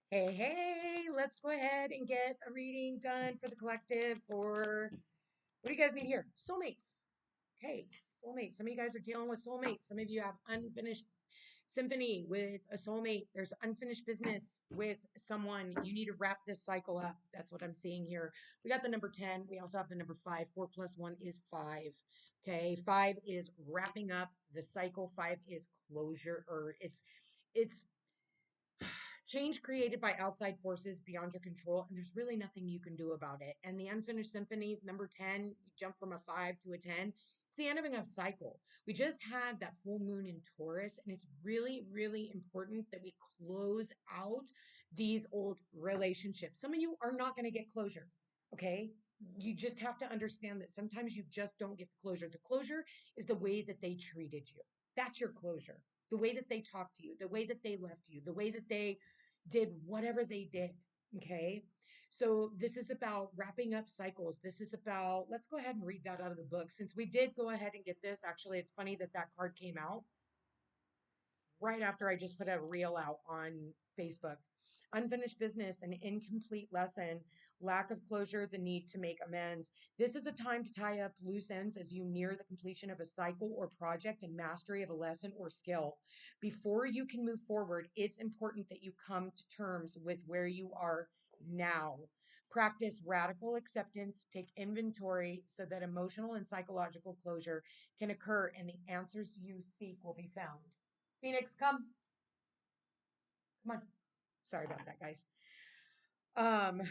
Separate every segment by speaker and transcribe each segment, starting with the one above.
Speaker 1: Hey, hey, let's go ahead and get a reading done for the collective. Or what do you guys need here? Soulmates. Okay, soulmates. Some of you guys are dealing with soulmates. Some of you have unfinished symphony with a soulmate. There's unfinished business with someone. You need to wrap this cycle up. That's what I'm seeing here. We got the number 10. We also have the number 5. 4 plus 1 is 5. Okay, 5 is wrapping up the cycle. 5 is closure, or it's change created by outside forces beyond your control, and there's really nothing you can do about it. And the unfinished symphony, number 10, you jump from a 5 to a 10. It's the ending of cycle. We just had that full moon in Taurus, and it's really, really important that we close out these old relationships. Some of you are not going to get closure, okay? You just have to understand that sometimes you just don't get the closure. The closure is the way that they treated you. That's your closure. The way that they talked to you, the way that they left you, the way that they did whatever they did. Okay. So this is about wrapping up cycles. This is about, let's go ahead and read that out of the book. Since we did go ahead and get this, actually, it's funny that that card came out right after I just put a reel out on Facebook. Unfinished business, an incomplete lesson, lack of closure, the need to make amends. This is a time to tie up loose ends as you near the completion of a cycle or project and mastery of a lesson or skill. Before you can move forward, it's important that you come to terms with where you are now. Practice radical acceptance, take inventory so that emotional and psychological closure can occur and the answers you seek will be found. Phoenix, come on. Sorry about that, guys. Um,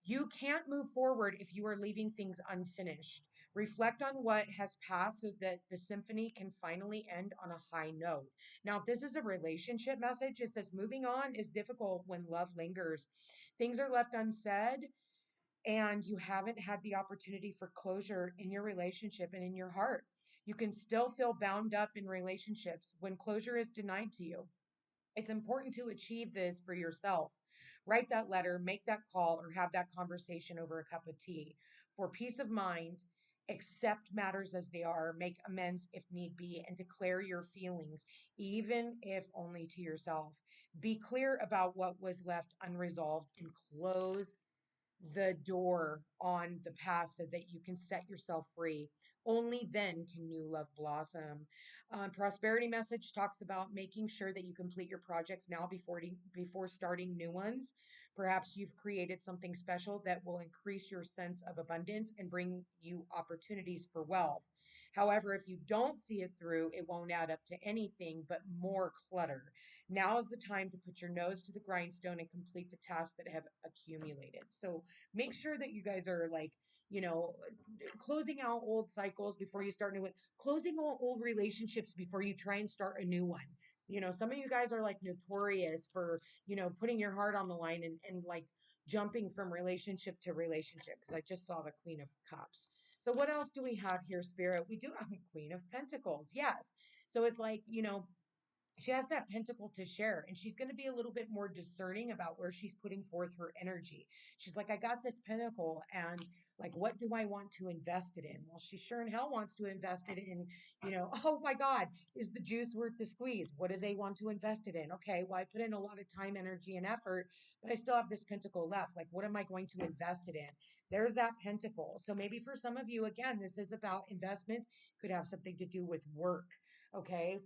Speaker 1: you can't move forward if you are leaving things unfinished. Reflect on what has passed so that the symphony can finally end on a high note. Now, if this is a relationship message, it says moving on is difficult when love lingers. Things are left unsaid, and you haven't had the opportunity for closure in your relationship and in your heart. You can still feel bound up in relationships when closure is denied to you. It's important to achieve this for yourself. Write that letter, make that call, or have that conversation over a cup of tea. For peace of mind, accept matters as they are, make amends if need be, and declare your feelings, even if only to yourself. Be clear about what was left unresolved and close the door on the past so that you can set yourself free. Only then can new love blossom. Prosperity message talks about making sure that you complete your projects now before starting new ones. Perhaps you've created something special that will increase your sense of abundance and bring you opportunities for wealth. However, if you don't see it through, it won't add up to anything but more clutter. Now is the time to put your nose to the grindstone and complete the tasks that have accumulated. So make sure that you guys are like, you know, closing out old cycles before you start new ones, closing all old relationships before you try and start a new one. Some of you guys are like notorious for, putting your heart on the line and like jumping from relationship to relationship because I just saw the Queen of Cups. So what else do we have here, Spirit? We do have a Queen of Pentacles. Yes. So it's like, she has that pentacle to share, and she's going to be a little bit more discerning about where she's putting forth her energy. She's like, I got this pentacle, and like, what do I want to invest it in? Well, she sure in hell wants to invest it in, oh my God, is the juice worth the squeeze? What do they want to invest it in? Okay, well, I put in a lot of time, energy, and effort, but I still have this pentacle left. Like, what am I going to invest it in? There's that pentacle. So maybe for some of you, again, this is about investments, could have something to do with work. Okay,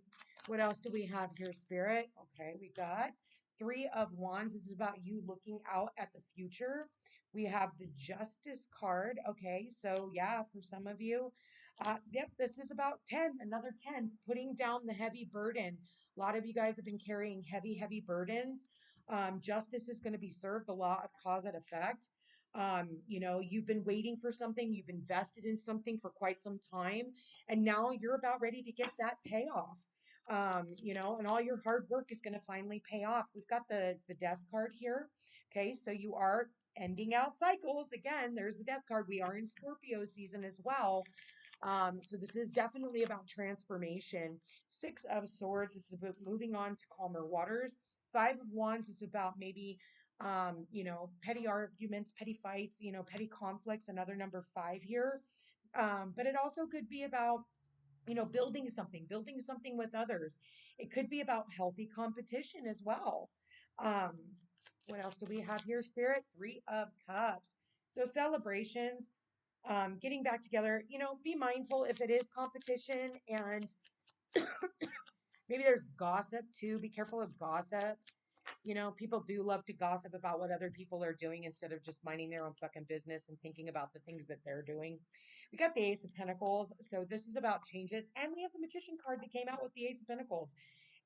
Speaker 1: what else do we have here, Spirit? Okay, we got Three of Wands. This is about you looking out at the future. We have the Justice card. Okay, so yeah, for some of you, yep, this is about 10, another 10, putting down the heavy burden. A lot of you guys have been carrying heavy, heavy burdens. Justice is going to be served, the law of cause and effect. You've been waiting for something, you've invested in something for quite some time, and now you're about ready to get that payoff. And all your hard work is going to finally pay off. We've got the death card here. Okay, so you are ending out cycles. Again, there's the death card. We are in Scorpio season as well. So this is definitely about transformation. Six of Swords, this is about moving on to calmer waters. Five of Wands is about maybe petty arguments, petty fights, petty conflicts, another number 5 here. But it also could be about building something with others. It could be about healthy competition as well. Um, what else do we have here, Spirit? Three of Cups. So celebrations, getting back together, be mindful if it is competition and maybe there's gossip too. Be careful of gossip. People do love to gossip about what other people are doing instead of just minding their own fucking business and thinking about the things that they're doing. We got the Ace of Pentacles. So this is about changes. And we have the Magician card that came out with the Ace of Pentacles.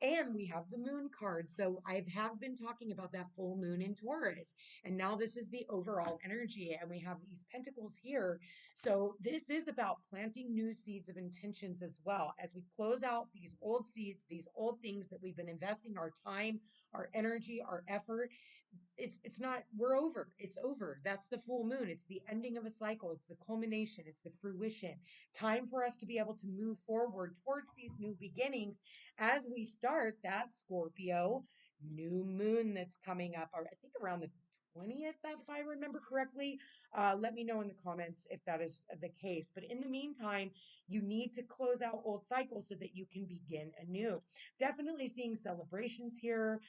Speaker 1: And we have the moon card. So I have been talking about that full moon in Taurus. And now this is the overall energy. And we have these pentacles here. So this is about planting new seeds of intentions as well. As we close out these old seeds, these old things that we've been investing our time, our energy, our effort, it's not, we're over. It's over. That's the full moon. It's the ending of a cycle. It's the culmination. It's the fruition. Time for us to be able to move forward towards these new beginnings as we start that Scorpio new moon that's coming up. I think around the 20th, if I remember correctly. Let me know in the comments if that is the case. But in the meantime, you need to close out old cycles so that you can begin anew. Definitely seeing celebrations here,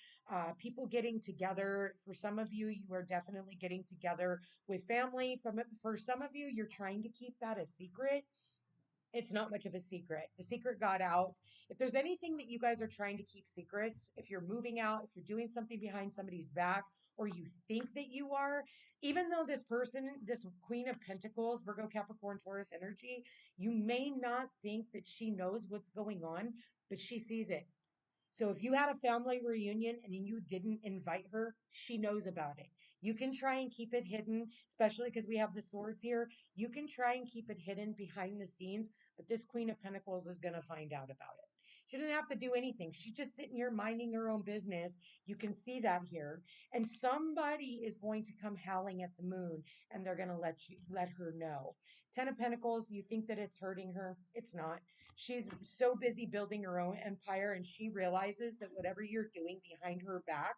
Speaker 1: people getting together. For some of you, you are definitely getting together with family. For some of you, you're trying to keep that a secret. It's not much of a secret. The secret got out. If there's anything that you guys are trying to keep secrets, if you're moving out, if you're doing something behind somebody's back, or you think that you are, even though this person, this Queen of Pentacles, Virgo, Capricorn, Taurus energy, you may not think that she knows what's going on, but she sees it. So if you had a family reunion and you didn't invite her, she knows about it. You can try and keep it hidden, especially because we have the swords here. You can try and keep it hidden behind the scenes, but this Queen of Pentacles is going to find out about it. She didn't have to do anything. She's just sitting here minding her own business. You can see that here. And somebody is going to come howling at the moon and they're going to let her know. Ten of Pentacles, you think that it's hurting her. It's not. She's so busy building her own empire and she realizes that whatever you're doing behind her back,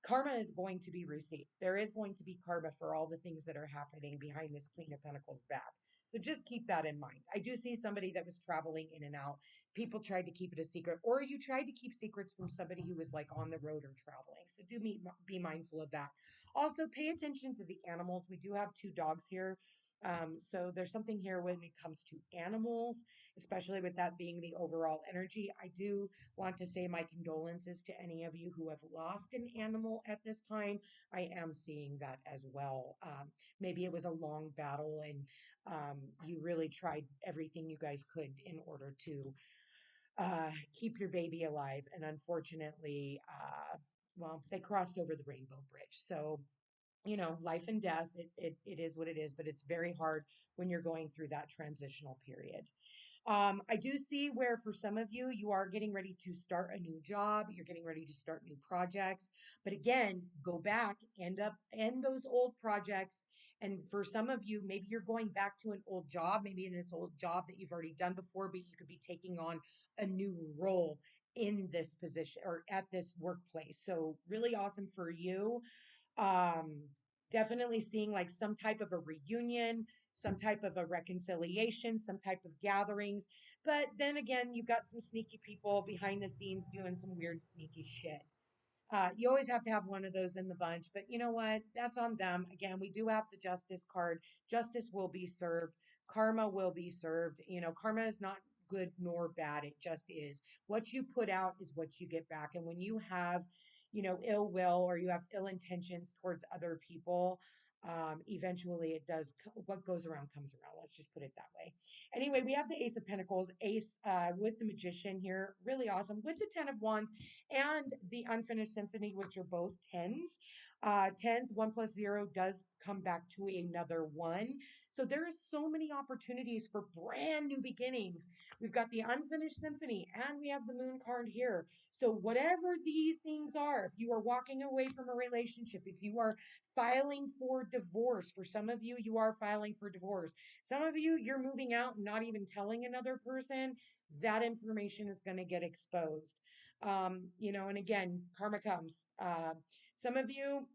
Speaker 1: karma is going to be received. There is going to be karma for all the things that are happening behind this Queen of Pentacles back. So just keep that in mind. I do see somebody that was traveling in and out. People tried to keep it a secret, or you tried to keep secrets from somebody who was like on the road or traveling. So be mindful of that. Also, pay attention to the animals. We do have two dogs here. So there's something here when it comes to animals, especially with that being the overall energy. I do want to say my condolences to any of you who have lost an animal at this time. I am seeing that as well. Maybe it was a long battle and you really tried everything you guys could in order to keep your baby alive. And unfortunately, well, they crossed over the rainbow bridge. So, life and death, it is what it is, but it's very hard when you're going through that transitional period. I do see where for some of you, you are getting ready to start a new job. You're getting ready to start new projects. But again, go back, end those old projects. And for some of you, maybe you're going back to an old job, maybe in its old job that you've already done before, but you could be taking on a new role in this position or at this workplace. So really awesome for you. um Definitely seeing like some type of a reunion, some type of a reconciliation, some type of gatherings. But then again, you've got some sneaky people behind the scenes doing some weird sneaky shit. You always have to have one of those in the bunch, but you know what? That's on them. Again, we do have the justice card. Justice will be served. Karma will be served. Karma is not good nor bad. It just is. What you put out is what you get back. And when you have, ill will or you have ill intentions towards other people, eventually it does. What goes around comes around. Let's just put it that way. Anyway, we have the Ace of Pentacles, Ace with the Magician here. Really awesome. With the Ten of Wands and the Unfinished Symphony, which are both tens. Tens, 1 plus 0 does come back to another one. So there is so many opportunities for brand new beginnings. We've got the Unfinished Symphony and we have the Moon card here. So whatever these things are, if you are walking away from a relationship, if you are filing for divorce, for some of you, you are filing for divorce. Some of you, you're moving out and not even telling another person, that information is going to get exposed. And again, karma comes. Some of you,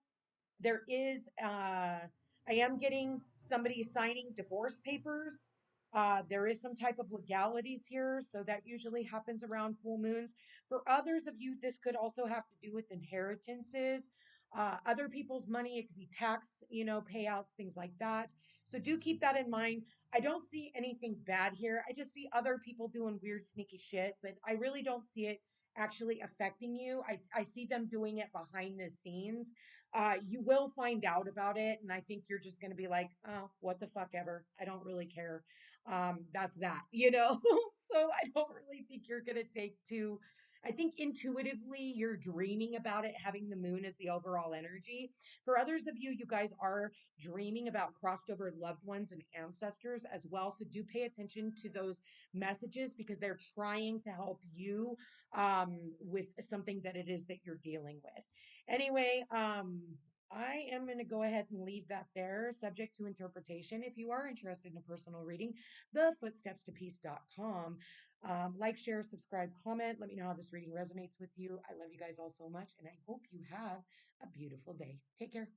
Speaker 1: there is, I am getting somebody signing divorce papers. There is some type of legalities here, so that usually happens around full moons. For others of you, this could also have to do with inheritances, other people's money. It could be tax, payouts, things like that. So do keep that in mind. I don't see anything bad here. I just see other people doing weird, sneaky shit, but I really don't see it actually affecting you. I see them doing it behind the scenes. You will find out about it, and I think you're just going to be like, oh, what the fuck ever. I don't really care. That's that. So I don't really think you're going to take to. I think intuitively you're dreaming about it, having the moon as the overall energy. For others of you, you guys are dreaming about crossed over loved ones and ancestors as well. So do pay attention to those messages because they're trying to help you with something that it is that you're dealing with. Anyway, I am going to go ahead and leave that there, subject to interpretation. If you are interested in a personal reading, thefootstepstopeace.com. Like, share, subscribe, comment. Let me know how this reading resonates with you. I love you guys all so much, and I hope you have a beautiful day. Take care.